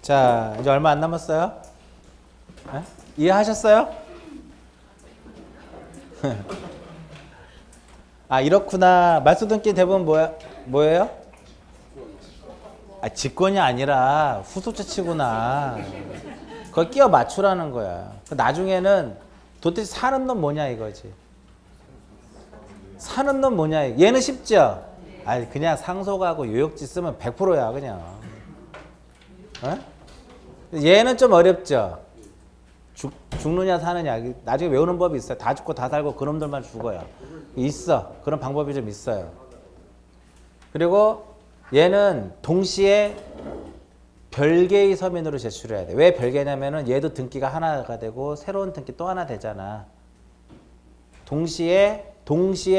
자, 이제 얼마 안 남았어요? 네? 이해하셨어요? 아, 이렇구나. 말소등기 대부분 뭐예요? 아, 직권이 아니라 후속처 치구나. 그걸 끼워 맞추라는 거야. 나중에는 도대체 사는 놈 뭐냐 이거지. 사는 놈 뭐냐. 얘는 쉽죠? 아니, 그냥 상속하고 요역지 쓰면 100%야, 그냥. 어? 얘는 좀 어렵죠? 죽느냐 사느냐. 나중에 외우는 법이 있어요. 다 죽고 다 살고 그놈들만 죽어요. 있어. 그런 방법이 좀 있어요. 그리고 얘는 동시에 별개의 서면으로 제출해야 돼. 왜 별개냐면은 얘도 등기가 하나가 되고 새로운 등기 또 하나 되잖아. 동시에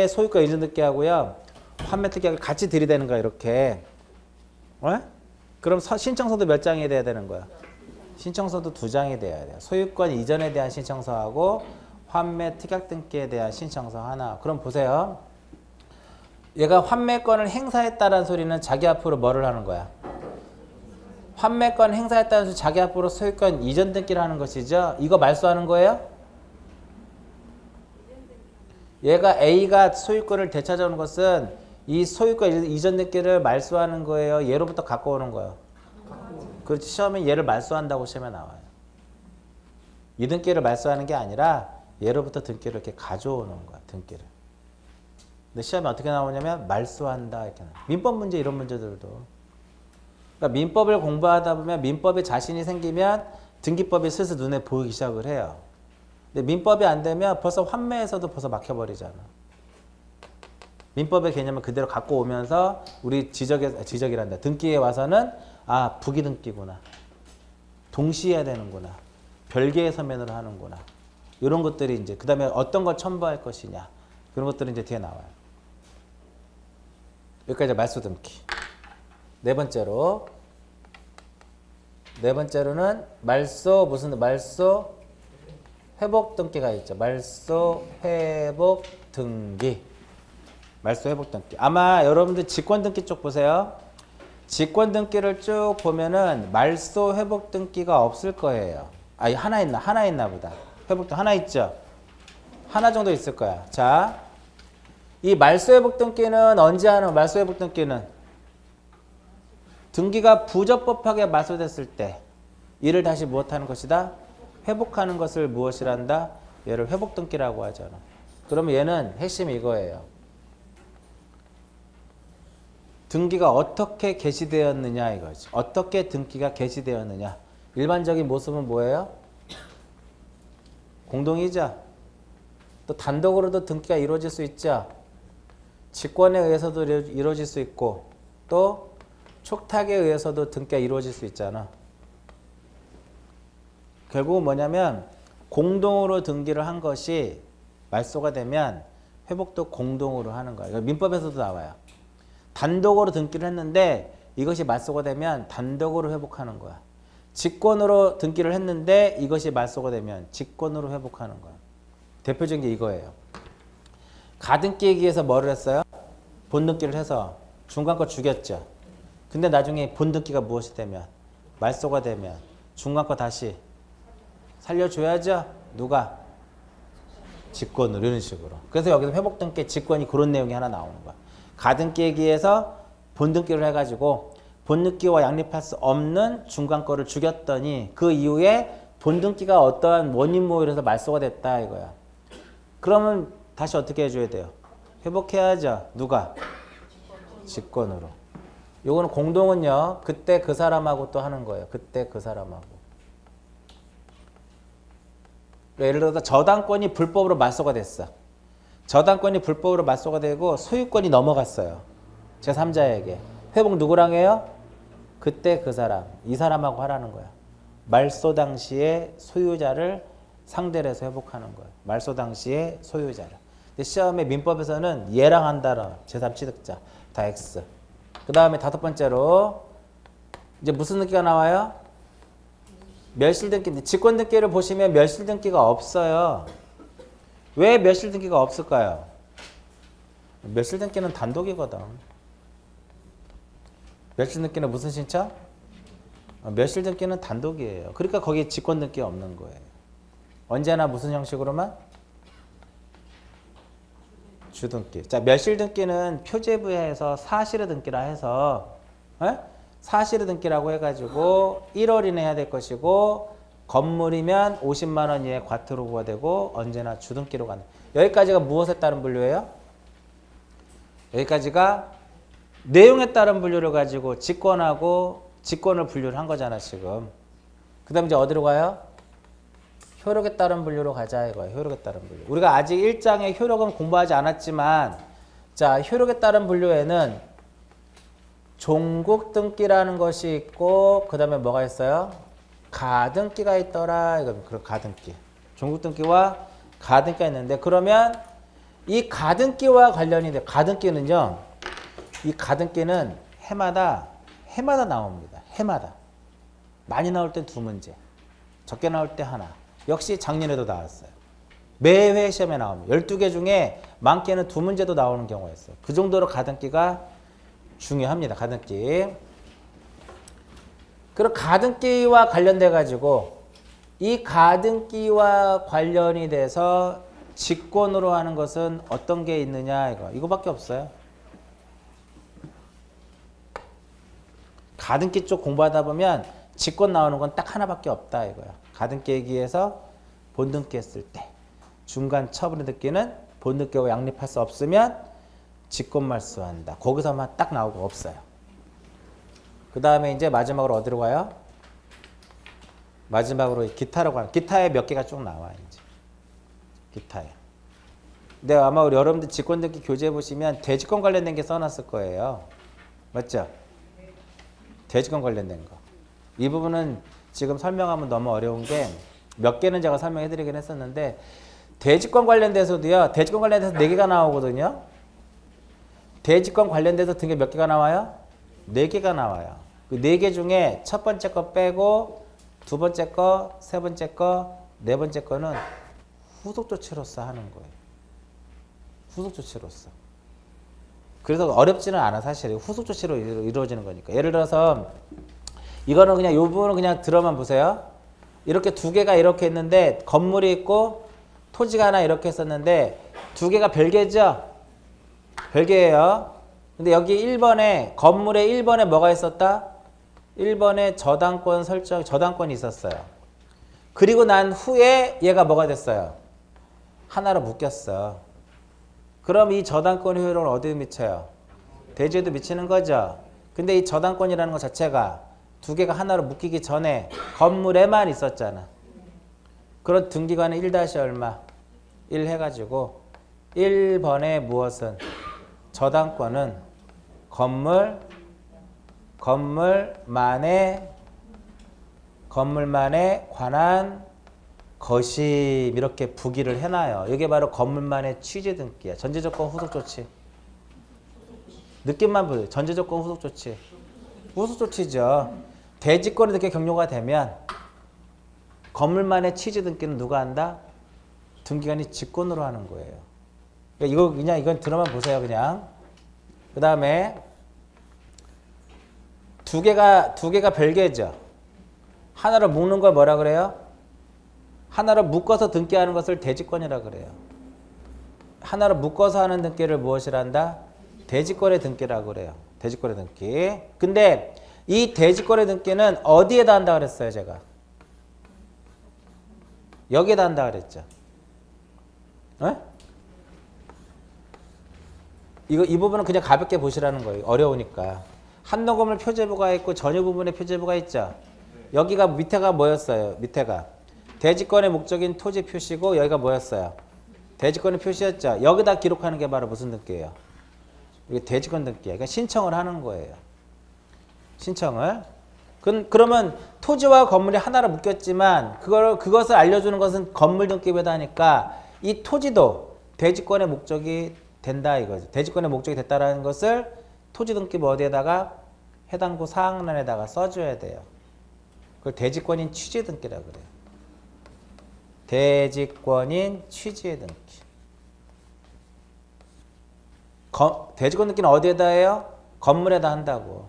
소유권 이전 등기하고요. 판매 등기하고 같이 들이대는 거야, 이렇게. 그럼 신청서도 몇 장이 돼야 되는 거야? 신청서도 2장이 돼야 돼요. 소유권 이전에 대한 신청서하고 환매 특약 등기에 대한 신청서 하나. 그럼 보세요. 얘가 환매권을 행사했다는 소리는 자기 앞으로 뭐를 하는 거야? 환매권 행사했다는 소리 자기 앞으로 소유권 이전 등기를 하는 것이죠. 이거 말소하는 거예요? 얘가 A가 소유권을 되찾아오는 것은 이 소유권 이전 등기를 말소하는 거예요? 얘로부터 갖고 오는 거예요? 그렇지. 시험에 얘를 말소한다고 시험에 나와요. 이 등기를 말소하는 게 아니라 얘로부터 등기를 이렇게 가져오는 거야. 등기를. 근데 시험에 어떻게 나오냐면 말소한다 이렇게 나와요. 민법 문제 이런 문제들도. 그러니까 민법을 공부하다 보면 민법에 자신이 생기면 등기법이 슬슬 눈에 보이기 시작을 해요. 근데 민법이 안 되면 벌써 환매에서도 벌써 막혀버리잖아. 민법의 개념을 그대로 갖고 오면서 우리 지적이란다. 등기에 와서는 아, 부기등기구나. 동시에 해야 되는구나. 별개의 서면으로 하는구나. 이런 것들이 이제 그 다음에 어떤 걸 첨부할 것이냐. 그런 것들이 이제 뒤에 나와요. 여기까지 말소등기. 네 번째로는 말소 회복등기가 있죠. 말소 회복등기. 아마 여러분들 직권등기 쪽 보세요. 직권등기를 쭉 보면은 말소 회복등기가 없을 거예요. 아니, 하나 있나 보다. 회복등 하나 있죠? 하나 정도 있을 거야. 자, 이 말소 회복등기는 언제 하는 말소 회복등기는? 등기가 부적법하게 말소됐을 때 이를 다시 무엇하는 것이다? 회복하는 것을 무엇이란다? 얘를 회복등기라고 하잖아. 그러면 얘는 핵심이 이거예요. 등기가 어떻게 개시되었느냐 이거지. 어떻게 등기가 개시되었느냐. 일반적인 모습은 뭐예요? 공동이자. 또 단독으로도 등기가 이루어질 수 있죠. 직권에 의해서도 이루어질 수 있고 또 촉탁에 의해서도 등기가 이루어질 수 있잖아. 결국은 뭐냐면 공동으로 등기를 한 것이 말소가 되면 회복도 공동으로 하는 거야. 민법에서도 나와요. 단독으로 등기를 했는데 이것이 말소가 되면 단독으로 회복하는 거야. 직권으로 등기를 했는데 이것이 말소가 되면 직권으로 회복하는 거야. 대표적인 게 이거예요. 가등기에 의해서 뭐를 했어요? 본등기를 해서 중간 거 죽였죠. 근데 나중에 본등기가 무엇이 되면? 말소가 되면 중간 거 다시 살려줘야죠. 누가? 직권으로 이런 식으로. 그래서 여기서 회복등기 직권이 그런 내용이 하나 나오는 거야. 가등기에 의해서 본등기를 해가지고 본등기와 양립할 수 없는 중간 거를 죽였더니 그 이후에 본등기가 어떠한 원인 모여서 말소가 됐다 이거야. 그러면 다시 어떻게 해줘야 돼요? 회복해야죠. 누가? 직권으로. 요거는 공동은요. 그때 그 사람하고 또 하는 거예요. 그때 그 사람하고. 그러니까 예를 들어서 저당권이 불법으로 말소가 됐어. 저당권이 불법으로 말소가 되고 소유권이 넘어갔어요. 제3자에게. 회복 누구랑 해요? 그때 그 사람. 이 사람하고 하라는 거야. 말소 당시에 소유자를 상대로 해서 회복하는 거예요. 말소 당시에 소유자를. 근데 시험에 민법에서는 얘랑 한다라. 제3취득자. 다 X. 그 다음에 5번째로 이제 무슨 등기가 나와요? 멸실등기. 직권등기를 보시면 멸실등기가 없어요. 왜 멸실등기가 없을까요? 멸실등기는 단독이거든. 멸실등기는 무슨 신청? 멸실 등기는 단독이에요. 그러니까 거기에 직권 등기가 없는 거예요. 언제나 무슨 형식으로만? 주등기. 자, 멸실 등기는 표제부에서 사실의 등기라 해서 사실의 등기라고 해가지고 1월 이내 해야 될 것이고 건물이면 50만 원 이하의 과태료 부과되고 언제나 주등기로 가는. 여기까지가 무엇에 따른 분류예요? 여기까지가 내용에 따른 분류를 가지고 직권하고 직권을 분류를 한 거잖아 지금. 그 다음 이제 어디로 가요? 효력에 따른 분류로 가자 이거예요. 효력에 따른 분류. 우리가 아직 1장의 효력은 공부하지 않았지만 자, 효력에 따른 분류에는 종국 등기라는 것이 있고 그 다음에 뭐가 있어요? 가등기가 있더라. 이거 그런 가등기. 종국 등기와 가등기가 있는데 그러면 이 가등기와 관련이 돼. 가등기는요. 이 가등기는 해마다 나옵니다. 해마다. 많이 나올 때 2문제. 적게 나올 때 하나. 역시 작년에도 나왔어요. 매회 시험에 나옵니다. 12개 중에 많게는 2문제도 나오는 경우가 있어요. 그 정도로 가등기가 중요합니다. 가등기. 그리고 가등기와 관련돼 가지고 이 가등기와 관련이 돼서 직권으로 하는 것은 어떤 게 있느냐 이거밖에 없어요. 가등기 쪽 공부하다 보면 직권 나오는 건 딱 하나밖에 없다 이거야. 가등기 얘기해서 본등기 했을 때 중간 처분의 등기는 본등기하고 양립할 수 없으면 직권 말소한다. 거기서만 딱 나오고 없어요. 그 다음에 이제 마지막으로 어디로 가요? 마지막으로 기타로 가요. 기타에 몇 개가 쭉 나와 이제. 기타에. 근데 아마 우리 여러분들 직권 등기 교재 보시면 대직권 관련된 게 써놨을 거예요. 맞죠? 대직권 관련된 거. 이 부분은 지금 설명하면 너무 어려운 게 몇 개는 제가 설명해 드리긴 했었는데 대직권 관련돼서도요. 대직권 관련돼서 4개가 나오거든요. 대직권 관련돼서 등기 몇 개가 나와요? 4개가 나와요. 그 4개 중에 첫 번째 거 빼고 두 번째 거, 세 번째 거, 네 번째 거는 후속 조치로서 하는 거예요. 후속 조치로서. 그래서 어렵지는 않아 사실. 후속 조치로 이루어지는 거니까. 예를 들어서 이거는 그냥 이 부분은 그냥 들어만 보세요. 이렇게 2개가 이렇게 있는데 건물이 있고 토지가 하나 이렇게 있었는데 2개가 별개죠? 별개예요. 근데 여기 1번에 건물에 1번에 뭐가 있었다? 1번에 저당권 설정, 저당권이 있었어요. 그리고 난 후에 얘가 뭐가 됐어요? 하나로 묶였어. 그럼 이 저당권 효력을 어디에 미쳐요? 대지에도 미치는 거죠. 근데 이 저당권이라는 것 자체가 2개가 하나로 묶이기 전에 건물에만 있었잖아. 그런 등기관의 1- 얼마? 1 해가지고 1번에 무엇은? 저당권은 건물만에 관한 것임 이렇게 부기를 해놔요. 이게 바로 건물만의 취지 등기야. 전제조건 후속 조치. 느낌만 보세요. 전제조건 후속 조치. 후속 조치죠. 대지권의 등기 경료가 되면 건물만의 취지 등기는 누가 한다? 등기관이 직권으로 하는 거예요. 그러니까 이건 들어만 보세요. 그냥. 그 다음에 2개가 별개죠. 하나로 묶는 걸 뭐라 그래요? 하나로 묶어서 등기하는 것을 대지권이라 그래요. 하나로 묶어서 하는 등기를 무엇이라 한다? 대지권의 등기라고 그래요. 대지권의 등기. 근데 이 대지권의 등기는 어디에다 한다 그랬어요, 제가? 여기에다 한다 그랬죠. 이 부분은 그냥 가볍게 보시라는 거예요. 어려우니까. 한노건물 표제부가 있고 전유 부분에 표제부가 있죠. 여기가 밑에가 뭐였어요? 밑에가 대지권의 목적인 토지 표시고 여기가 뭐였어요? 대지권의 표시였죠. 여기다 기록하는 게 바로 무슨 등기예요? 이게 대지권 등기예요. 그러니까 신청을 하는 거예요. 신청을. 그러면 토지와 건물이 하나로 묶였지만 그것을 알려주는 것은 건물 등기부에다 하니까 이 토지도 대지권의 목적이 된다 이거죠. 대지권의 목적이 됐다라는 것을 토지 등기부 어디에다가 해당부 사항란에다가 써줘야 돼요. 그걸 대지권인 취지 등기라고 그래요. 대지권인 취지의 등기. 대지권 등기는 어디에다 해요? 건물에다 한다고.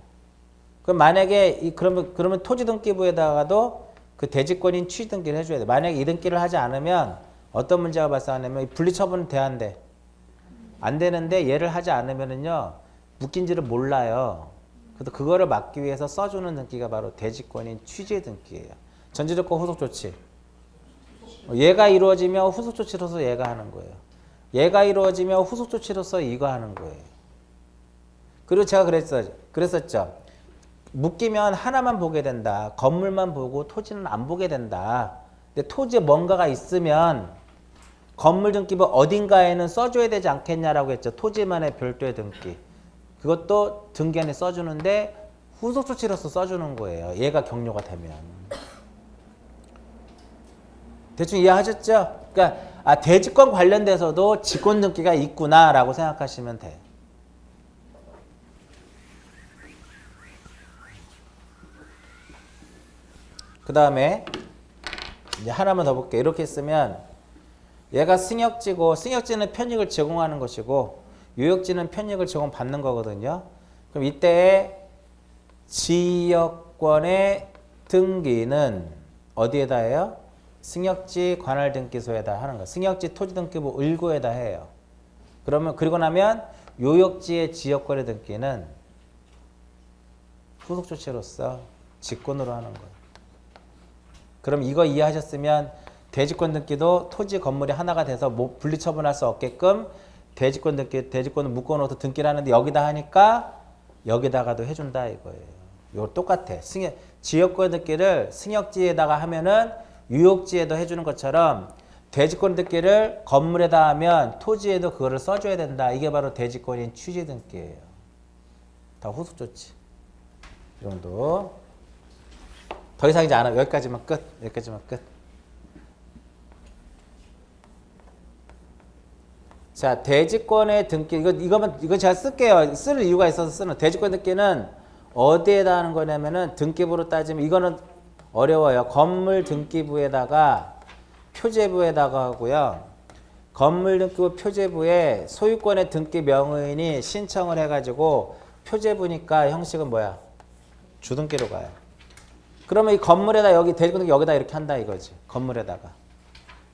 그럼 만약에 그러면 토지 등기부에다가도 그 대지권인 취지 등기를 해줘야 돼. 만약에 이 등기를 하지 않으면 어떤 문제가 발생하냐면 분리처분은 돼야 돼. 안 되는데 얘를 하지 않으면은요 묶인지를 몰라요. 그래서 그거를 막기 위해서 써주는 등기가 바로 대지권인 취지 등기예요. 전제조건 후속 조치. 얘가 이루어지면 후속 조치로서 얘가 하는 거예요. 얘가 이루어지면 후속 조치로서 이거 하는 거예요. 그리고 제가 그랬었죠. 묶이면 하나만 보게 된다. 건물만 보고 토지는 안 보게 된다. 근데 토지에 뭔가가 있으면 건물 등기부 어딘가에는 써줘야 되지 않겠냐라고 했죠. 토지만의 별도의 등기. 그것도 등기안에 써주는데 후속 조치로서 써주는 거예요. 얘가 경료가 되면. 대충 이해하셨죠? 그러니까 대지권 관련돼서도 직권 등기가 있구나라고 생각하시면 돼. 그 다음에 이제 하나만 더 볼게요. 이렇게 쓰면 얘가 승역지고 승역지는 편익을 제공하는 것이고 유역지는 편익을 제공받는 거거든요. 그럼 이때 지역권의 등기는 어디에다 해요? 승역지 관할등기소에다 하는 거. 승역지 토지등기부 을구에다 해요. 그러면 그리고 나면 요역지의 지역권의 등기는 후속 조치로서 직권으로 하는 거예요. 그럼 이거 이해하셨으면 대지권 등기도 토지 건물이 하나가 돼서 분리처분할 수 없게끔 대지권 등기, 대지권을 묶어놓아서 등기를 하는데 여기다 하니까 여기다가도 해준다 이거예요. 이거 똑같아. 지역권 등기를 승역지에다가 하면은 유역지에도 해주는 것처럼 대지권 등기를 건물에다 하면 토지에도 그거를 써줘야 된다. 이게 바로 대지권인 취지 등기예요. 다 후속 조치. 이 정도. 더 이상 이제 안 하고 여기까지만 끝. 여기까지만 끝. 자, 대지권의 등기. 이거 제가 쓸게요. 쓸 이유가 있어서 쓰는. 대지권 등기는 어디에다 하는 거냐면은 등기부로 따지면 이거는 어려워요. 건물 등기부에다가 표제부에다가 하고요. 건물 등기부 표제부에 소유권의 등기 명의인이 신청을 해가지고 표제부니까 형식은 뭐야? 주등기로 가요. 그러면 이 건물에다 여기 대지권 등기 여기다 이렇게 한다 이거지. 건물에다가.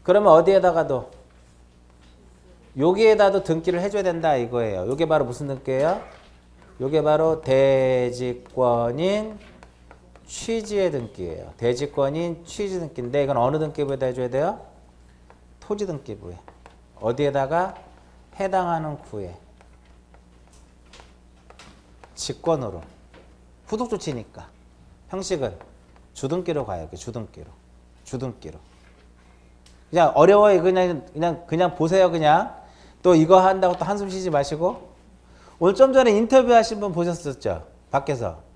그러면 어디에다가도 여기에다도 등기를 해줘야 된다 이거예요. 이게 바로 무슨 등기예요? 이게 바로 대지권인 취지의 등기예요. 대지권인 취지 등기인데 이건 어느 등기부에다 해줘야 돼요? 토지 등기부에. 어디에다가? 해당하는 구에. 직권으로. 후속 조치니까. 형식은 주등기로 가요. 주등기로. 주등기로. 그냥 어려워요. 그냥 보세요. 그냥. 또 이거 한다고 또 한숨 쉬지 마시고. 오늘 좀 전에 인터뷰 하신 분 보셨었죠? 밖에서.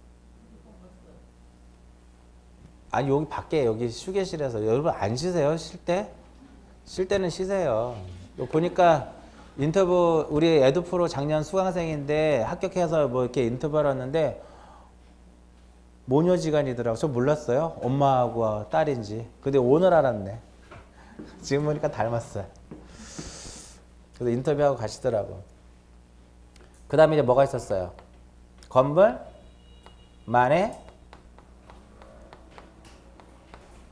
아니 여기 밖에 여기 휴게실에서 여러분 안 쉬세요? 쉴 때? 쉴 때는 쉬세요. 보니까 인터뷰 우리 에듀프로 작년 수강생인데 합격해서 뭐 이렇게 인터뷰하러 왔는데 모녀지간이더라고. 저 몰랐어요. 엄마하고 딸인지. 근데 오늘 알았네. 지금 보니까 닮았어요. 그래서 인터뷰하고 가시더라고. 그 다음에 이제 뭐가 있었어요? 건물 만에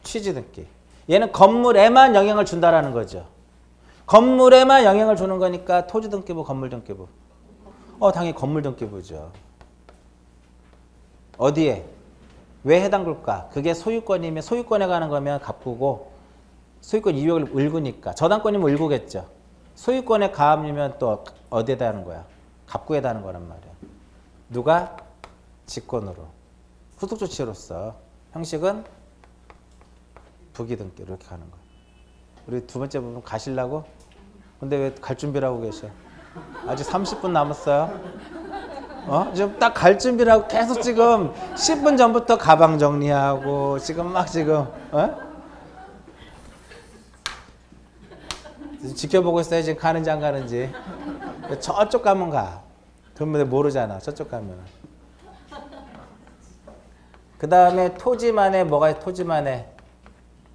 취지 등기. 얘는 건물에만 영향을 준다라는 거죠. 건물에만 영향을 주는 거니까 토지 등기부, 건물 등기부. 당연히 건물 등기부죠. 어디에? 왜 해당될까? 그게 소유권이면 소유권에 가는 거면 갑구고 소유권 이용을 을구니까 저당권이면 을구겠죠. 소유권의 가압이면 또 어디에다 하는 거야? 갑구에다 하는 거란 말이야. 누가? 직권으로. 후속 조치로서 형식은 부기등기로 이렇게 가는 거야. 우리 두 번째 부분 가시려고? 근데 왜 갈 준비를 하고 계셔? 아직 30분 남았어요. 지금 딱 갈 준비를 하고 계속 지금 10분 전부터 가방 정리하고 지금 막 지금 지켜보고 있어요. 지금 가는지 안 가는지. 저쪽 가면 가. 그러면 모르잖아. 저쪽 가면. 그 다음에 토지만에 뭐가 있어?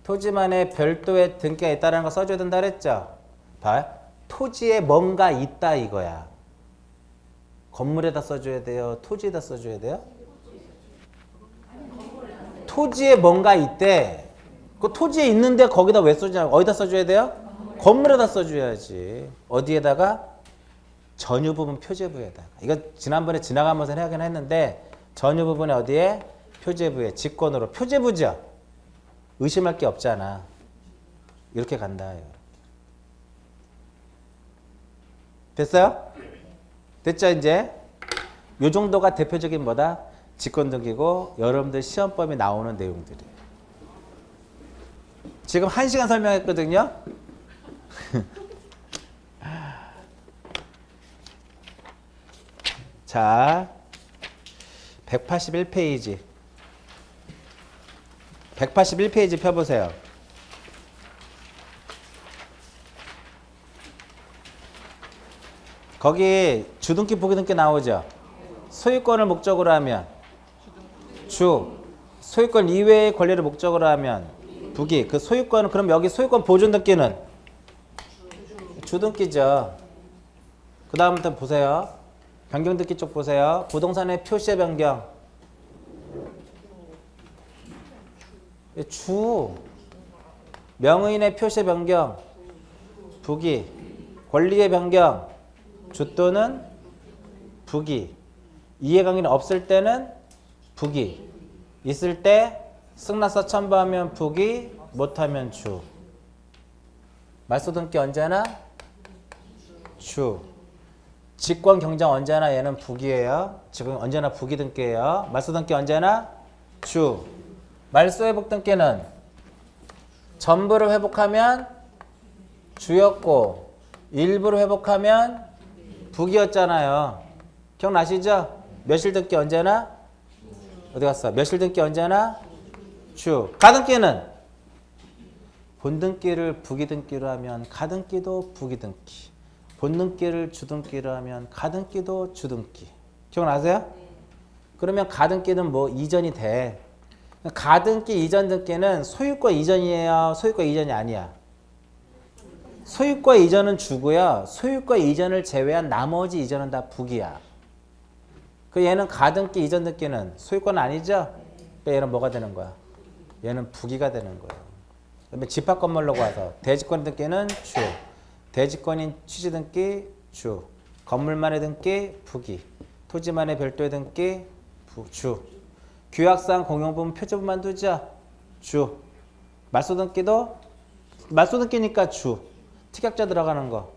토지만에 별도의 등기가 있다는 거 써줘야 된다 그랬죠? 봐. 토지에 뭔가 있다 이거야. 건물에다 써줘야 돼요? 토지에다 써줘야 돼요? 토지에 뭔가 있대. 그 토지에 있는데 거기다 왜 써주냐? 어디다 써줘야 돼요? 건물에다 써줘야지. 어디에다가? 전유 부분 표제부에다가. 이거 지난번에 지나가면서 하긴 했는데 전유 부분에 어디에? 표제부에 직권으로. 표제부죠. 의심할 게 없잖아. 이렇게 간다. 됐어요? 됐죠 이제? 요 정도가 대표적인 뭐다? 직권등기고 여러분들 시험범위 나오는 내용들이에요. 지금 1시간 설명했거든요. 자, 181페이지. 181페이지 펴보세요. 거기 주등기 부기등기 나오죠. 소유권을 목적으로 하면 주, 소유권 이외의 권리를 목적으로 하면 부기. 그 소유권은 그럼 여기 소유권 보존등기는 주등기죠. 그 다음부터 보세요. 변경등기 쪽 보세요. 부동산의 표시의 변경. 주. 명의인의 표시의 변경. 부기. 권리의 변경. 주 또는 부기. 이해관계는 없을 때는 부기. 있을 때 승낙서 첨부하면 부기, 못하면 주. 말소등기 언제나 주. 직권 경정 언제나 얘는 부기예요. 지금 언제나 부기 등기예요. 말소등기 언제나 주. 말소 회복 등기는 전부를 회복하면 주였고 일부를 회복하면 부기였잖아요. 기억나시죠? 며칠 등기 언제나 어디 갔어? 며칠 등기 언제나 주. 가등기는 본등기를 부기등기로 하면 가등기도 부기등기. 본등기를 주등기로 하면 가등기도 주등기. 기억나세요? 그러면 가등기는 뭐 이전이 돼. 가등기 이전 등기는 소유권 이전이에요? 소유권 이전이 아니야? 소유권 이전은 주고요. 소유권 이전을 제외한 나머지 이전은 다 부기야. 그 얘는 가등기 이전 등기는 소유권 아니죠? 그러니까 얘는 뭐가 되는 거야? 얘는 부기가 되는 거예요. 그다음에 집합 건물로 와서 대지권 등기는 주. 대지권인 취지 등기 주. 건물만의 등기 부기. 토지만의 별도의 등기 주. 규약상 공용부분 표제부만 두죠. 주. 말소 등기도 말소 등기니까 주. 특약자 들어가는 거.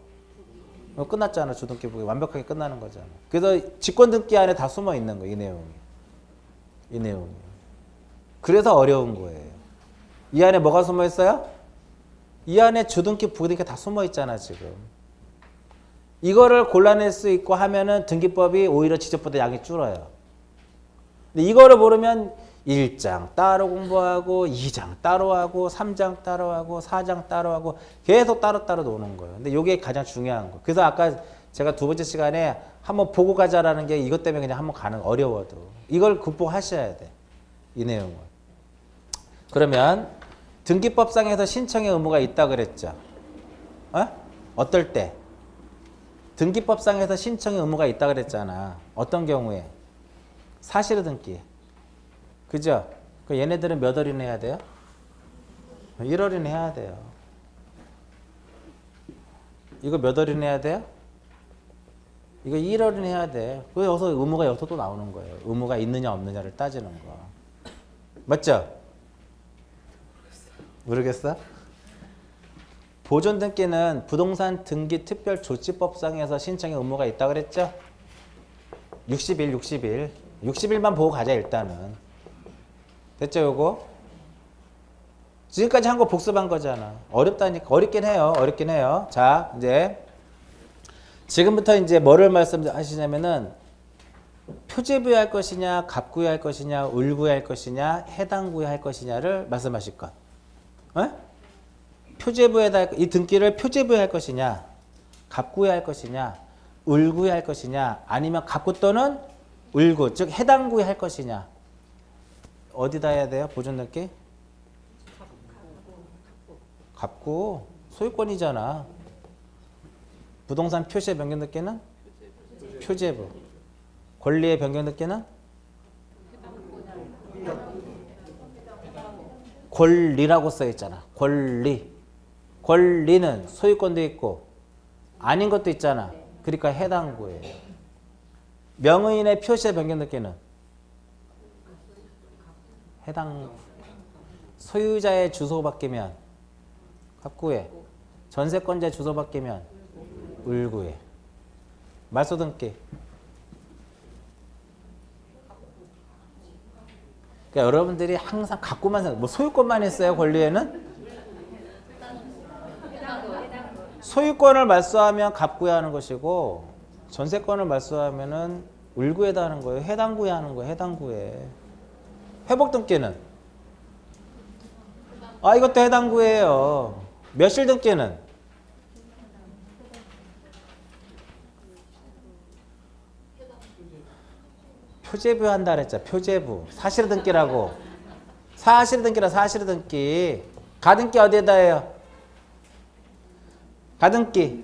끝났잖아. 주등기 부기 완벽하게 끝나는 거잖아. 그래서 직권 등기 안에 다 숨어 있는 거 이 내용이. 이 내용이. 그래서 어려운 거예요. 이 안에 뭐가 숨어 있어요? 이 안에 주등기 부등기 다 숨어 있잖아 지금. 이거를 골라낼 수 있고 하면은 등기법이 오히려 지적보다 양이 줄어요. 근데 이거를 모르면 1장 따로 공부하고 2장 따로 하고 3장 따로 하고 4장 따로 하고 계속 따로따로 노는 거예요. 근데 이게 가장 중요한 거. 그래서 아까 제가 두 번째 시간에 한번 보고 가자라는 게 이것 때문에 그냥 한번 가는 어려워도 이걸 극복하셔야 돼. 이 내용을. 그러면 등기법상에서 신청의 의무가 있다 그랬죠. 어떨 때? 등기법상에서 신청의 의무가 있다 그랬잖아. 어떤 경우에? 사실의 등기. 그죠? 그 얘네들은 몇 월이나 해야 돼요? 1월이나 해야 돼요. 이거 몇 월이나 해야 돼요? 이거 1월이나 해야 돼. 그래서 의무가 여기서 또 나오는 거예요. 의무가 있느냐 없느냐를 따지는 거. 맞죠? 모르겠어? 보존 등기는 부동산 등기 특별조치법상에서 신청의 의무가 있다 그랬죠? 60일. 60일만 보고 가자 일단은. 됐죠 요거? 지금까지 한 거 복습한 거잖아. 어렵다니까. 어렵긴 해요. 자 이제 지금부터 이제 뭐를 말씀하시냐면은 표제 부여할 것이냐, 갑 구여할 것이냐, 을 구여할 것이냐, 해당 구여할 것이냐를 말씀하실 것. 표제부에다 이 등기를 표제부여할 것이냐, 갑구할 것이냐, 을구할 것이냐, 아니면 갑구 또는 을구, 즉 해당구할 것이냐. 어디다 해야 돼요? 보존 등기? 갑구. 소유권이잖아. 부동산 표시의 변경 등기는 표제부. 권리의 변경 등기는 권리라고 써 있잖아. 권리. 권리는 소유권도 있고 아닌 것도 있잖아. 그러니까 해당 구예요. 명의인의 표시의 변경 등기는 해당 소유자의 주소 바뀌면 갑구에, 전세권자의 주소 바뀌면 을구에. 말소 등기. 그러니까 여러분들이 항상 갖고만 생각. 뭐 소유권만 있어요 권리에는? 소유권을 말소하면 갑구에 하는 것이고 전세권을 말소하면은 을구에다 하는 거예요. 해당구에 하는 거예요. 해당구에. 회복 등기는 이것도 해당구예요. 몇실 등기는 표제부 한다 그랬죠. 표제부. 사실 등기라고. 사실 등기라 사실 등기. 가등기 어디에다 해요? 가등기.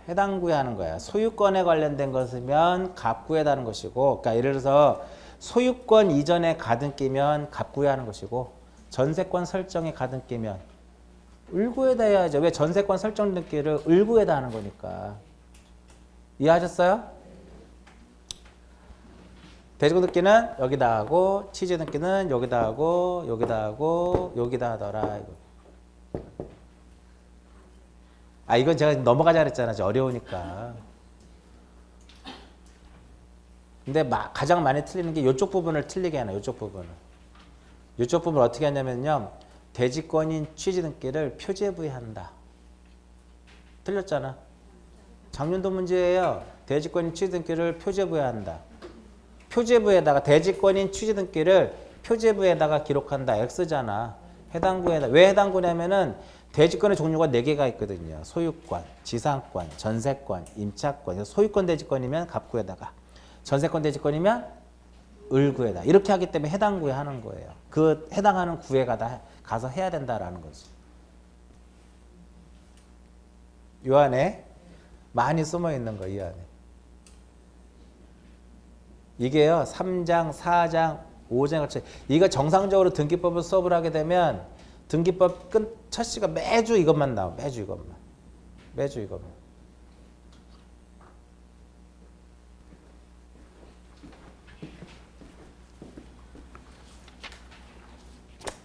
해당구에 하는 거야. 소유권에 관련된 것이면 갑구에 하는 것이고, 그러니까 예를 들어서 소유권 이전에 가등기면 갑구에 하는 것이고, 전세권 설정에 가등기면 을구에다 해야죠. 왜? 전세권 설정 등기를 을구에다 하는 거니까. 이해하셨어요? 대지권 등기는 여기다 하고, 취지 등기는 여기다 하고, 여기다 하고, 여기다 하더라. 이건 제가 넘어가자 그랬잖아. 어려우니까. 근데 가장 많이 틀리는 게 이쪽 부분을 틀리게 하나. 이쪽 부분을. 이쪽 부분을 어떻게 하냐면요. 대지권인 취지 등기를 표제부에 한다. 틀렸잖아. 작년도 문제예요. 대지권인 취지 등기를 표제부에 한다. 표제부에다가 대지권인 취지 등기를 표제부에다가 기록한다. X잖아. 해당구에다. 왜 해당구냐면은 대지권의 종류가 4개가 있거든요. 소유권, 지상권, 전세권, 임차권. 소유권 대지권이면 갑구에다가, 전세권 대지권이면 을구에다. 이렇게 하기 때문에 해당구에 하는 거예요. 그 해당하는 구에 가서 해야 된다라는 거지. 이 안에 많이 숨어 있는 거, 이 안에. 이게요, 3장, 4장, 5장 같이. 이거 정상적으로 등기법을 수업을 하게 되면 등기법 첫 시간 매주 이것만 나와. 매주 이것만. 매주 이것만.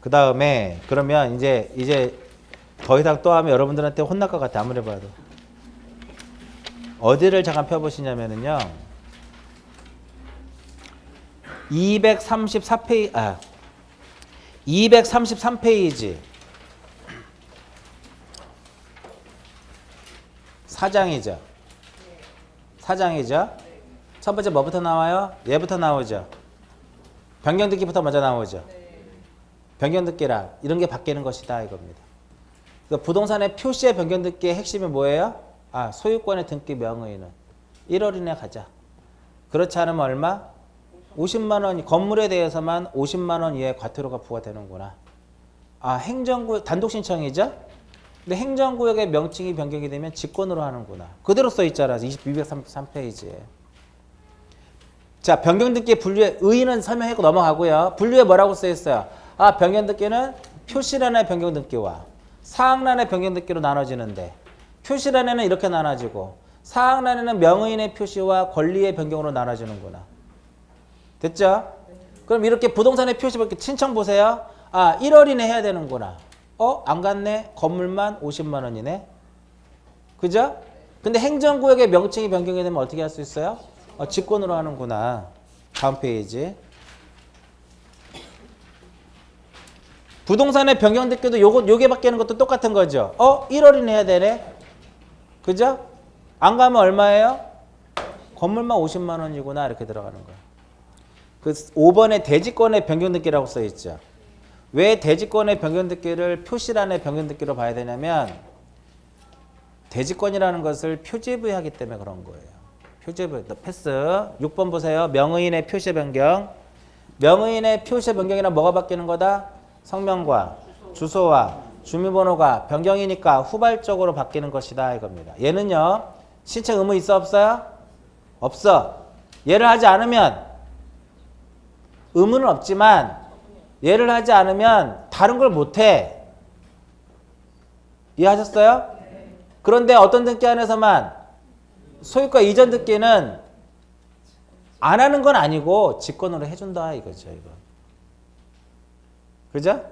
그 다음에 그러면 이제 더 이상 또 하면 여러분들한테 혼날 것 같아. 아무리 봐도. 어디를 잠깐 펴보시냐면은요. 233페이지. 사장이죠. 사장이죠. 첫 번째 뭐부터 나와요? 얘부터 나오죠. 변경 등기부터 먼저 나오죠. 변경 등기라 이런 게 바뀌는 것이다 이겁니다. 그러니까 부동산의 표시의 변경 등기의 핵심이 뭐예요? 소유권의 등기 명의는 1월 이내 가자. 그렇지 않으면 얼마? 50만 원, 건물에 대해서만 50만 원 이하의 과태료가 부과되는구나. 행정구 단독 신청이죠? 근데 행정구역의 명칭이 변경이 되면 직권으로 하는구나. 그대로 써 있잖아. 233페이지에. 자, 변경 등기의 분류의 의의는 설명하고 넘어가고요. 분류에 뭐라고 써 있어요? 변경 등기는 표시란의 변경 등기와 사항란의 변경 등기로 나눠지는데 표시란에는 이렇게 나눠지고 사항란에는 명의인의 표시와 권리의 변경으로 나눠지는구나. 됐죠? 그럼 이렇게 부동산의 표시 신청 보세요. 1월 이내 해야 되는구나. 안 갔네? 건물만 50만 원이네? 그죠? 근데 행정구역의 명칭이 변경이 되면 어떻게 할 수 있어요? 직권으로 하는구나. 다음 페이지. 부동산의 변경 등기도 요게 바뀌는 것도 똑같은 거죠. 1월 이내 해야 되네? 그죠? 안 가면 얼마예요? 건물만 50만 원이구나. 이렇게 들어가는 거예요. 그 5번에 대지권의 변경 등기라고 써 있죠. 왜 대지권의 변경 등기를 표시란의 변경 등기로 봐야 되냐면 대지권이라는 것을 표제부에 하기 때문에 그런 거예요. 표제부. 패스. 6번 보세요. 명의인의 표시 변경. 명의인의 표시 변경이란 뭐가 바뀌는 거다? 성명과 주소와 주민번호가 변경이니까 후발적으로 바뀌는 것이다 이겁니다. 얘는요. 신청 의무 있어 없어요? 없어. 얘를 하지 않으면 의무는 없지만 얘를 하지 않으면 다른 걸 못해. 이해하셨어요? 그런데 어떤 등기 안에서만 소유권 이전 등기는 안 하는 건 아니고 직권으로 해준다 이거죠. 이거. 그죠?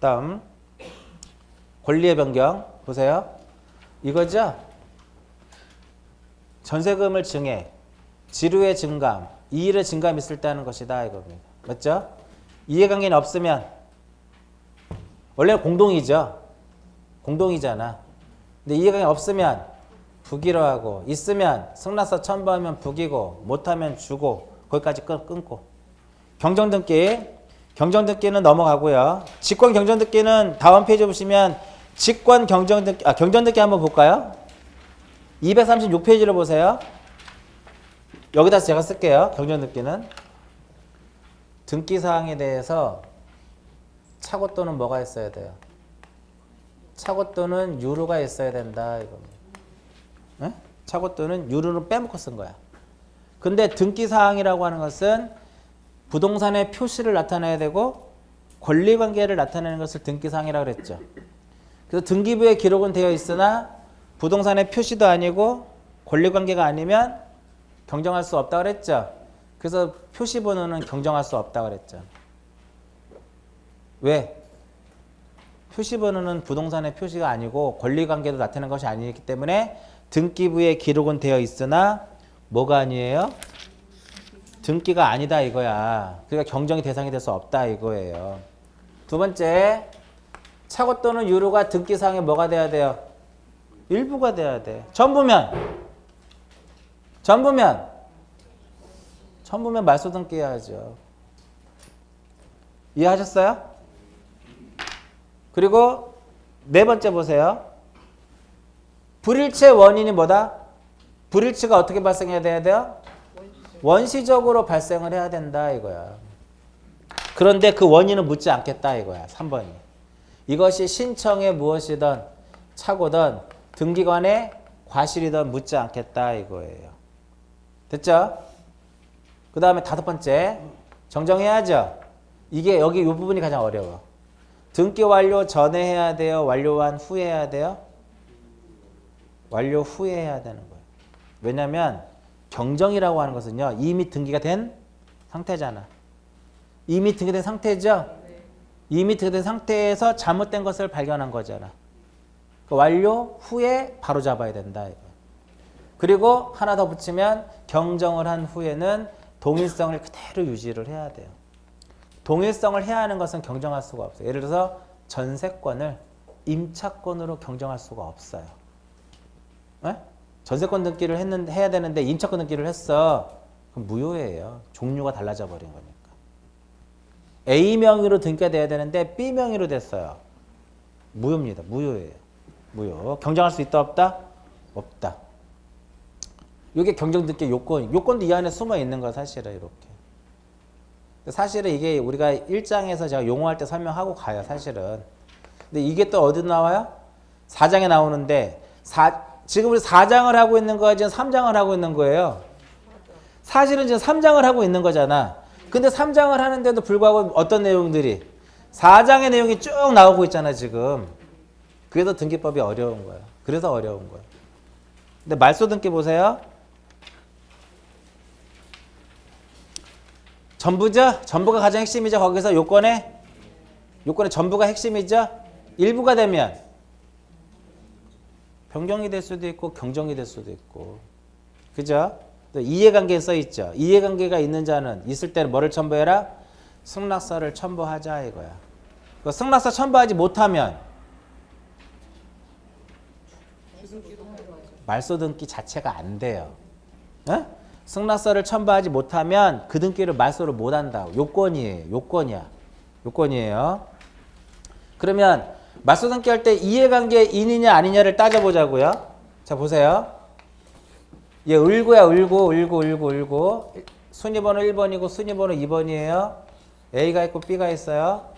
다음 권리의 변경 보세요. 이거죠? 전세금을 증해, 지루의 증감, 이일의 증감이 있을 때 하는 것이다 이겁니다. 맞죠? 이해관계는 없으면 원래는 공동이죠. 공동이잖아. 근데 이해관계 없으면 부기로 하고 있으면 승낙서 첨부하면 부기고 못하면 주고 거기까지 끊고 경정등기 경정등기는 넘어가고요. 직권 경정등기는 다음 페이지 보시면 직권 경정등기 경정등기 한번 볼까요? 236페이지를 보세요. 여기다 제가 쓸게요. 경정등기는 등기사항에 대해서 차고 또는 뭐가 있어야 돼요? 차고 또는 유루가 있어야 된다 이겁니다. 네? 차고 또는 유루는 빼먹고 쓴 거야. 근데 등기사항이라고 하는 것은 부동산의 표시를 나타내야 되고 권리관계를 나타내는 것을 등기사항이라고 그랬죠. 그래서 등기부에 기록은 되어 있으나 부동산의 표시도 아니고 권리관계가 아니면 경정할 수 없다고 그랬죠. 그래서 표시번호는 경정할 수 없다고 그랬죠. 왜? 표시번호는 부동산의 표시가 아니고 권리관계도 나타내는 것이 아니기 때문에 등기부에 기록은 되어 있으나 뭐가 아니에요? 등기가 아니다 이거야. 그러니까 경정이 대상이 될 수 없다 이거예요. 두 번째, 차고 또는 유루가 등기사항에 뭐가 돼야 돼요? 일부가 돼야 돼. 전부면 말소 등기해야죠. 이해하셨어요? 그리고 네 번째 보세요. 불일치의 원인이 뭐다? 불일치가 어떻게 발생해야 돼요? 원시적으로 발생을 해야 된다 이거야. 그런데 그 원인은 묻지 않겠다 이거야. 3번이. 이것이 신청에 무엇이든 차고든 등기관의 과실이든 묻지 않겠다 이거예요. 됐죠? 그 다음에 다섯 번째 정정해야죠. 이게 여기 이 부분이 가장 어려워. 등기 완료 전에 해야 돼요? 완료한 후에 해야 돼요? 완료 후에 해야 되는 거예요. 왜냐하면 경정이라고 하는 것은요. 이미 등기가 된 상태잖아. 이미 등기된 상태죠? 이미 등기된 상태에서 잘못된 것을 발견한 거잖아. 그 완료 후에 바로 잡아야 된다. 이거. 그리고 하나 더 붙이면 경정을 한 후에는 동일성을 그대로 유지를 해야 돼요. 동일성을 해야 하는 것은 경정할 수가 없어요. 예를 들어서 전세권을 임차권으로 경정할 수가 없어요. 네? 전세권 등기를 해야 되는데 임차권 등기를 했어. 그럼 무효예요. 종류가 달라져 버린 거니까. A 명의로 등기가 돼야 되는데 B 명의로 됐어요. 무효입니다. 무효예요. 무효. 경정할 수 있다 없다? 없다. 이게 경정 등기 요건도 이 안에 숨어 있는 거야 사실은 이렇게. 사실은 이게 우리가 1장에서 제가 용어할 때 설명하고 가요 사실은. 근데 이게 또 어디 나와요? 4장에 나오는데 지금 우리 4장을 하고 있는 거야 지금 3장을 하고 있는 거예요. 사실은 지금 3장을 하고 있는 거잖아. 근데 3장을 하는데도 불구하고 어떤 내용들이 4장의 내용이 쭉 나오고 있잖아 지금. 그래서 등기법이 어려운 거야. 그래서 어려운 거야. 근데 말소 등기 보세요. 전부죠? 전부가 가장 핵심이죠. 거기서 요건의 전부가 핵심이죠. 일부가 되면 변경이 될 수도 있고 경정이 될 수도 있고. 그죠? 또 이해관계에 써 있죠. 이해관계가 있는 자는 있을 때는 뭐를 첨부해라? 승낙서를 첨부하자 이거야. 그 승낙서 첨부하지 못하면 말소 등기 자체가 안 돼요. 에? 승낙서를 첨부하지 못하면 그 등기를 말소를 못 한다. 요건이에요. 요건이에요. 그러면 말소 등기 할 때 이해관계인이냐 아니냐를 따져보자고요. 자 보세요. 얘 을고야 을고. 순위번호 1번이고 순위번호 2번이에요. A가 있고 B가 있어요.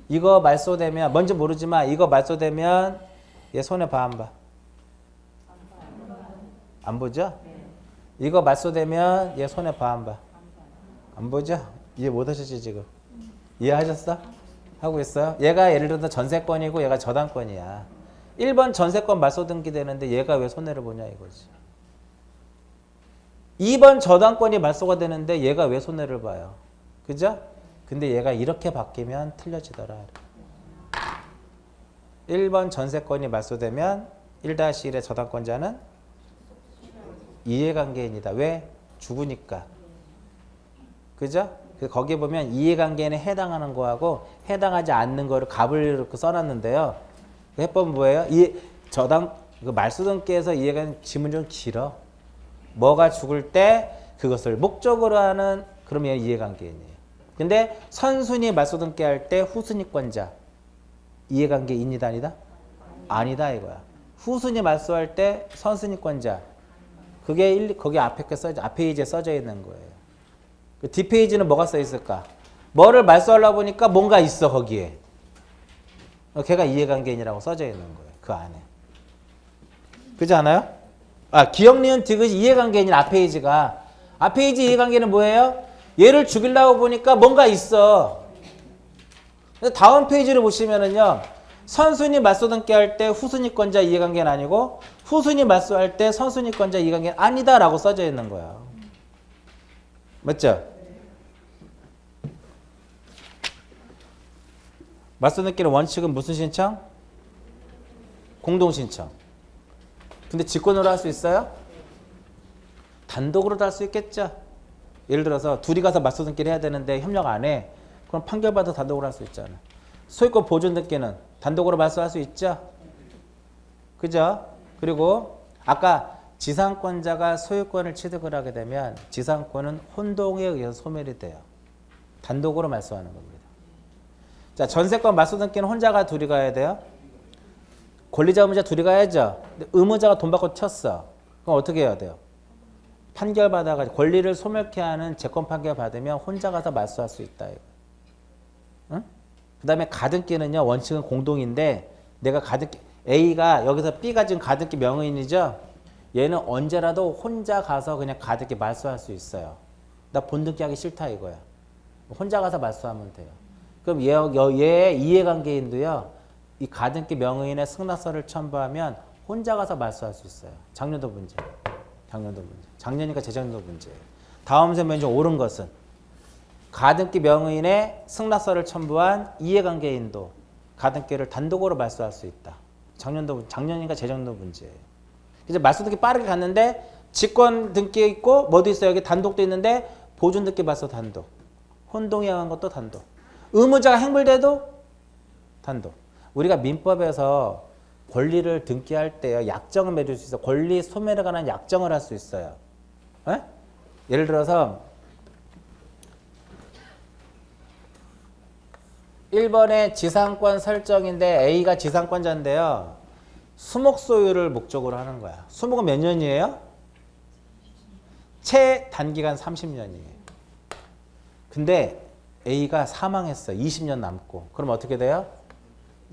이거 말소되면 뭔지 모르지만 이거 말소되면 얘 손해 봐 안 봐? 안 보죠? 이거 말소되면 얘 손해 봐 안 봐? 안 보죠? 이해 못 하셨지 지금? 이해하셨어? 하고 있어요? 얘가 예를 들어서 전세권이고 얘가 저당권이야. 1번 전세권 말소 등기되는데 얘가 왜 손해를 보냐 이거지. 2번 저당권이 말소가 되는데 얘가 왜 손해를 봐요? 그죠? 근데 얘가 이렇게 바뀌면 틀려지더라. 1번 전세권이 말소되면 1-1의 저당권자는 이해관계인이다. 왜? 죽으니까. 그죠? 거기에 보면 이해관계인에 해당하는 거하고 해당하지 않는 거를 갑을 이렇게 써놨는데요. 해법은 뭐예요? 말소 등기에서 이해관계인 지문 좀 길어. 뭐가 죽을 때 그것을 목적으로 하는 그러면 이해관계인이에요. 근데 선순위 말소 등기할 때 후순위권자 이해관계인이다 아니다? 아니다 이거야. 후순위 말소할 때 선순위권자 그게 거기 앞에 앞 페이지에 써져 있는 거예요. 그 뒷페이지는 뭐가 써 있을까? 뭐를 말소하려고 보니까 뭔가 있어 거기에. 걔가 이해관계인이라고 써져 있는 거예요. 그 안에. 그렇지 않아요? 기억, 니은, 디귿이 이해관계인 앞 페이지가. 앞 페이지 이해관계는 뭐예요? 얘를 죽이려고 보니까 뭔가 있어. 다음 페이지를 보시면은요. 선순위 말소 등기할 때 후순위권자 이해관계는 아니고 후순위 말소할 때 선순위권자 이해관계는 아니다라고 써져 있는 거야. 맞죠? 말소 등기는 원칙은 무슨 신청? 공동신청. 근데 직권으로 할 수 있어요? 단독으로도 할 수 있겠죠. 예를 들어서 둘이 가서 말소 등기를 해야 되는데 협력 안 해. 그럼 판결받아 단독으로 할 수 있잖아. 소유권 보존 등기는 단독으로 말소할 수 있죠. 그죠? 그리고 아까 지상권자가 소유권을 취득을 하게 되면 지상권은 혼동에 의해서 소멸이 돼요. 단독으로 말소하는 겁니다. 자, 전세권 말소 등기는 혼자가 둘이 가야 돼요. 권리자 의무자 둘이 가야죠. 근데 의무자가 돈 받고 쳤어. 그럼 어떻게 해야 돼요? 판결 받아가지고 권리를 소멸케 하는 재권 판결 받으면 혼자 가서 말소할 수 있다. 응? 그 다음에 가등기는요. 원칙은 공동인데 내가 가등기 A가 여기서 B가 지금 가등기 명의인이죠. 얘는 언제라도 혼자 가서 그냥 가등기 말소할 수 있어요. 나 본등기 하기 싫다 이거야. 혼자 가서 말소하면 돼요. 그럼 얘의 이해관계인도요. 이 가등기 명의인의 승낙서를 첨부하면 혼자 가서 말소할 수 있어요. 작년도 문제. 작년이니까 재작년도 문제예요. 다음 세면 좀 옳은 것은 가등기 명의인의 승낙서를 첨부한 이해관계인도 가등기를 단독으로 말소할 수 있다. 작년이니까 재작년도 문제예요. 이제 말소 등기 빠르게 갔는데 직권 등기에 있고 뭐도 있어요. 여기 단독도 있는데 보존 등기 말소 단독. 혼동에 의한 것도 단독. 의무자가 행불돼도 단독. 우리가 민법에서 권리를 등기할 때요. 약정을 맺을 수 있어. 권리 소멸에 관한 약정을 할 수 있어요. 에? 예를 들어서 1번의 지상권 설정인데 A가 지상권자인데요. 수목 소유를 목적으로 하는 거야. 수목은 몇 년이에요? 최단기간 30년이에요. 근데 A가 사망했어. 20년 남고. 그럼 어떻게 돼요?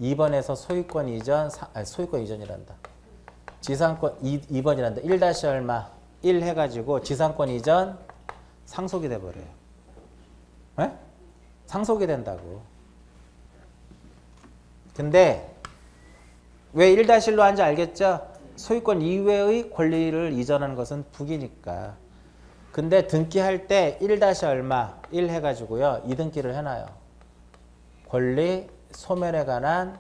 2번에서 소유권 이전, 소유권 이전이란다. 지상권 2번이란다. 1- 얼마? 1 해가지고 지상권 이전 상속이 돼버려요. 에? 상속이 된다고. 근데 왜 1-1로 하는지 알겠죠? 소유권 이외의 권리를 이전하는 것은 북이니까. 근데 등기할 때 1- 얼마? 1 해가지고요. 이등기를 해놔요. 권리 소멸에 관한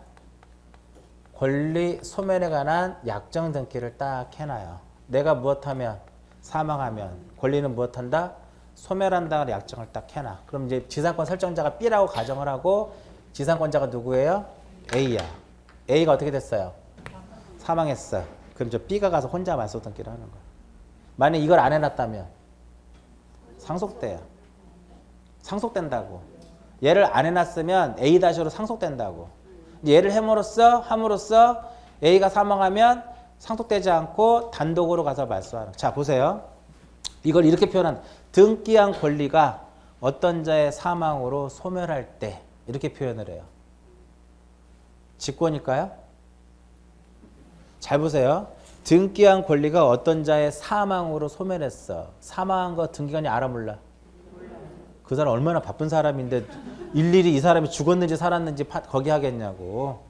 약정 등기를 딱 해놔요. 내가 무엇하면 사망하면 권리는 무엇한다? 소멸한다는 약정을 딱 해놔. 그럼 이제 지상권 설정자가 B라고 가정을 하고 지상권자가 누구예요? A야. A가 어떻게 됐어요? 사망했어. 그럼 저 B가 가서 혼자 말소 등기를 하는 거야. 만약 이걸 안 해놨다면 상속돼요. 상속된다고. 얘를 안 해놨으면 A-로 상속된다고. 얘를 함으로써 A가 사망하면 상속되지 않고 단독으로 가서 말소하는. 자, 보세요. 이걸 이렇게 표현한 등기한 권리가 어떤 자의 사망으로 소멸할 때 이렇게 표현을 해요. 직권일까요? 잘 보세요. 등기한 권리가 어떤 자의 사망으로 소멸했어. 사망한 거 등기관이 알아 몰라? 그 사람 얼마나 바쁜 사람인데 일일이 이 사람이 죽었는지 살았는지 거기 하겠냐고.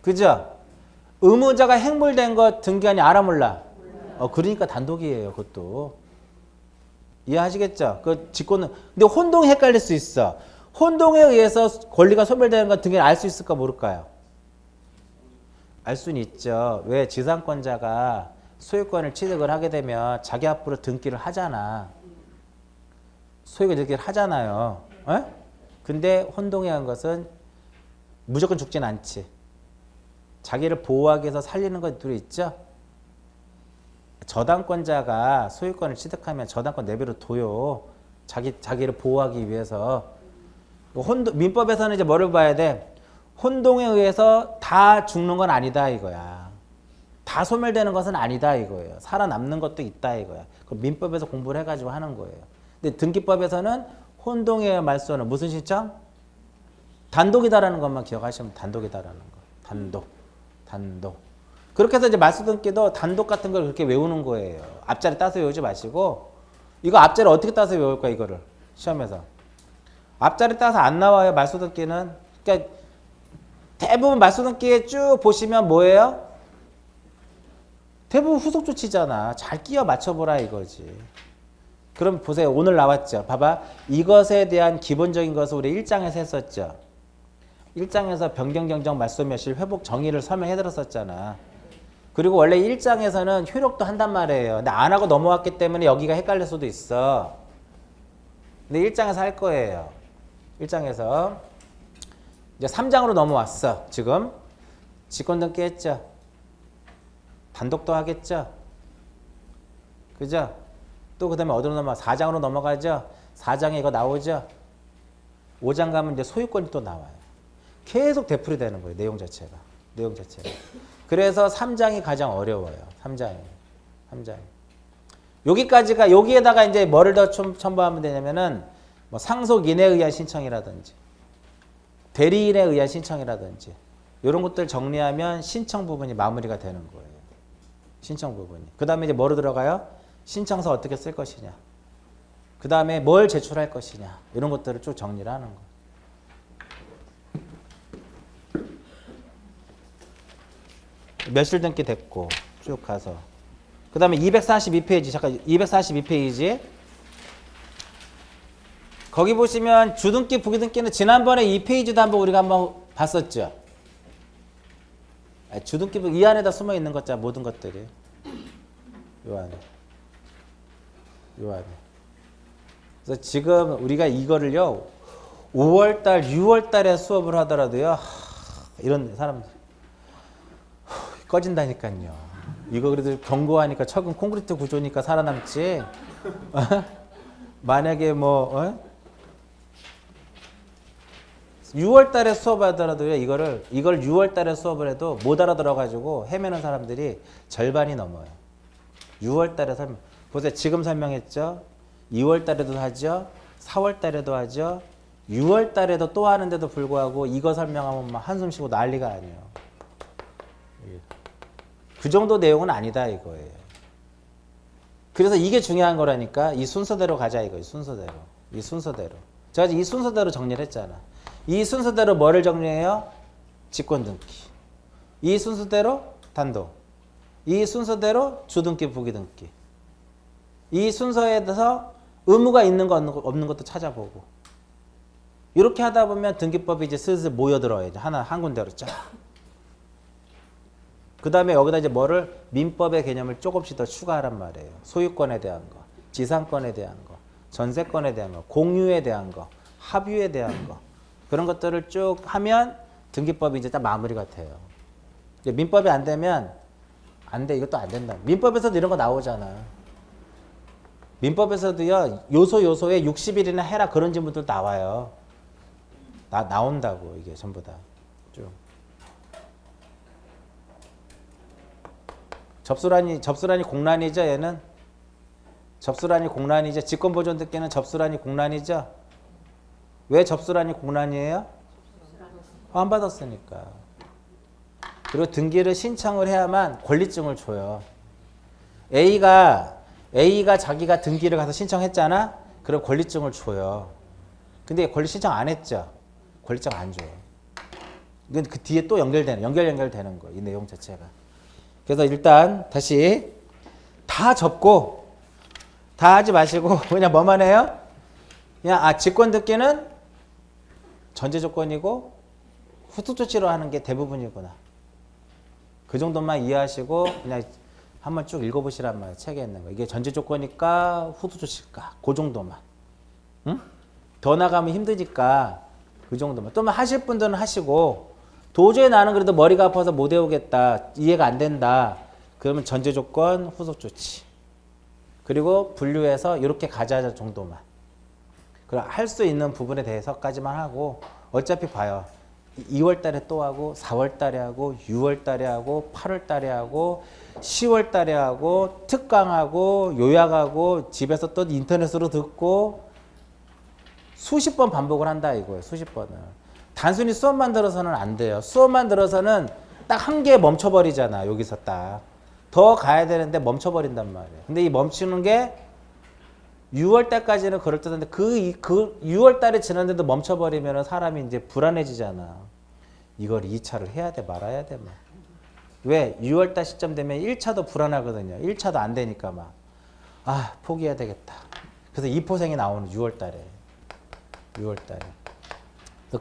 그죠? 의무자가 행물된 거 등기관이 알아 몰라? 그러니까 단독이에요. 그것도. 이해하시겠죠? 그 직권은. 근데 혼동이 헷갈릴 수 있어. 혼동에 의해서 권리가 소멸되는 건 등기관이 알 수 있을까 모를까요? 알 수는 있죠. 왜? 지상권자가 소유권을 취득을 하게 되면 자기 앞으로 등기를 하잖아. 소유권 등기를 하잖아요. 에? 근데 혼동에 한 것은 무조건 죽진 않지. 자기를 보호하기 위해서 살리는 것들이 있죠. 저당권자가 소유권을 취득하면 저당권 내버려 둬요. 자기를 보호하기 위해서. 민법에서는 이제 뭐를 봐야 돼? 혼동에 의해서 다 죽는 건 아니다 이거야. 다 소멸되는 것은 아니다 이거예요. 살아남는 것도 있다 이거야. 그 민법에서 공부를 해가지고 하는 거예요. 근데 등기법에서는 혼동의 말소는 무슨 신청? 단독이다라는 것만 기억하시면 단독이다라는 거. 단독. 그렇게 해서 이제 말소 등기도 단독 같은 걸 그렇게 외우는 거예요. 앞자리 따서 외우지 마시고. 이거 앞자리 어떻게 따서 외울 거야 이거를 시험에서. 앞자리 따서 안 나와요 말소 등기는. 그러니까 대부분 말소 등기에 쭉 보시면 뭐예요? 대부분 후속 조치잖아. 잘 끼워 맞춰보라 이거지. 그럼 보세요. 오늘 나왔죠. 봐봐. 이것에 대한 기본적인 것을 우리 1장에서 했었죠. 1장에서 변경정정 말소멸실 회복 정의를 설명해 드렸었잖아. 그리고 원래 1장에서는 효력도 한단 말이에요. 근데 안 하고 넘어왔기 때문에 여기가 헷갈릴 수도 있어. 근데 1장에서 할 거예요. 1장에서. 이제 3장으로 넘어왔어. 지금. 직권등기 했죠. 단독도 하겠죠. 그죠? 또 그 다음에 어디로 넘어가? 4장으로 넘어가죠. 4장에 이거 나오죠. 5장 가면 이제 소유권이 또 나와요. 계속 되풀이 되는 거예요. 내용 자체가. 그래서 3장이 가장 어려워요. 3장이. 여기에다가 이제 뭐를 더 첨부하면 되냐면은 뭐 상속인에 의한 신청이라든지 대리인에 의한 신청이라든지 이런 것들 정리하면 신청 부분이 마무리가 되는 거예요. 신청 부분이. 그 다음에 이제 뭐로 들어가요? 신청서 어떻게 쓸 것이냐. 그 다음에 뭘 제출할 것이냐. 이런 것들을 쭉 정리를 하는 거예요. 며칠 등기 됐고 쭉 가서 그 다음에 242페이지 잠깐 242페이지 거기 보시면 주등기 부기등기는 지난번에 이 페이지도 우리가 한번 봤었죠. 주등기 이 안에다 숨어 있는 것자 모든 것들이 요 안에. 그래서 지금 우리가 이거를요 5월달 6월달에 수업을 하더라도요 이런 사람들 꺼진다니까요. 이거 그래도 견고하니까 철근 콘크리트 구조니까 살아남지. 만약에 뭐 6월달에 수업하더라도요 이걸 6월달에 수업을 해도 못 알아들어가지고 헤매는 사람들이 절반이 넘어요. 6월달에 설명. 보세요. 지금 설명했죠. 2월달에도 하죠. 4월달에도 하죠. 6월달에도 또 하는데도 불구하고 이거 설명하면 막 한숨 쉬고 난리가 아니에요. 그 정도 내용은 아니다 이거예요. 그래서 이게 중요한 거라니까. 이 순서대로 가자 이거예요. 이 순서대로. 제가 이 순서대로 정리를 했잖아. 이 순서대로 뭐를 정리해요? 직권등기. 이 순서대로 단독. 이 순서대로 주등기 부기등기. 이 순서에 대해서 의무가 있는 거 없는 것도 찾아보고. 이렇게 하다 보면 등기법이 이제 슬슬 모여들어요. 이제 한 군데로 쫙. 그 다음에 여기다 이제 뭐를 민법의 개념을 조금씩 더 추가하란 말이에요. 소유권에 대한 거, 지상권에 대한 거, 전세권에 대한 거, 공유에 대한 거, 합유에 대한 거 그런 것들을 쭉 하면 등기법이 이제 딱 마무리가 돼요. 이제 민법이 안 되면 안 돼. 이것도 안 된다. 민법에서도 이런 거 나오잖아. 민법에서도요 요소에 60일이나 해라 그런 질문들 나와요. 나온다고 이게 전부 다 쭉. 접수란이 공란이죠. 얘는 접수란이 공란이죠. 직권보존등기는 접수란이 공란이죠. 왜 접수란이 공란이에요? 안 받았으니까. 그리고 등기를 신청을 해야만 권리증을 줘요. A가 자기가 등기를 가서 신청했잖아. 그럼 권리증을 줘요. 근데 권리 신청 안 했죠. 권리증 안 줘요. 이건 그 뒤에 또 연결되는 거예요. 이 내용 자체가. 그래서 일단 다시 다 접고 다 하지 마시고 그냥 뭐만 해요? 그냥 직권 듣기는 전제 조건이고 후속 조치로 하는 게 대부분이구나. 그 정도만 이해하시고 그냥 한번 쭉 읽어보시란 말이에요. 책에 있는 거. 이게 전제 조건일까 후속 조치일까 그 정도만. 응? 더 나가면 힘드니까 그 정도만. 또 하실 분들은 하시고 도저히 나는 그래도 머리가 아파서 못 외우겠다. 이해가 안 된다. 그러면 전제 조건 후속 조치. 그리고 분류해서 이렇게 가자 정도만. 그럼 할 수 있는 부분에 대해서까지만 하고 어차피 봐요. 2월 달에 또 하고 4월 달에 하고 6월 달에 하고 8월 달에 하고 10월 달에 하고 특강하고 요약하고 집에서 또 인터넷으로 듣고 수십 번 반복을 한다 이거예요. 수십 번을. 단순히 수업만 들어서는 안 돼요. 수업만 들어서는 딱 한 개에 멈춰버리잖아. 여기서 딱. 더 가야 되는데 멈춰버린단 말이에요. 근데 이 멈추는 게 6월 달까지는 그럴듯한데 그 6월 달에 지났는데도 멈춰버리면 사람이 이제 불안해지잖아. 이걸 2차를 해야 돼 말아야 돼 막. 왜? 6월 달 시점 되면 1차도 불안하거든요. 1차도 안 되니까 막. 포기해야 되겠다. 그래서 2포생이 나오는 6월 달에. 6월 달에.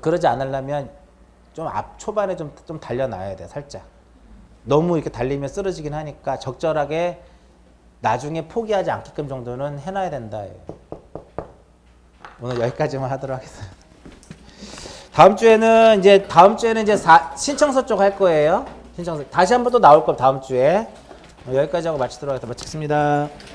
그러지 않으려면 좀 초반에 좀 달려놔야 돼 살짝. 너무 이렇게 달리면 쓰러지긴 하니까 적절하게 나중에 포기하지 않게끔 정도는 해놔야 된다. 오늘 여기까지만 하도록 하겠습니다. 다음 주에는 이제 신청서 쪽 할 거예요. 신청서 다시 한번 또 나올 거 다음 주에 여기까지 하고 마치도록 하겠습니다. 마치겠습니다.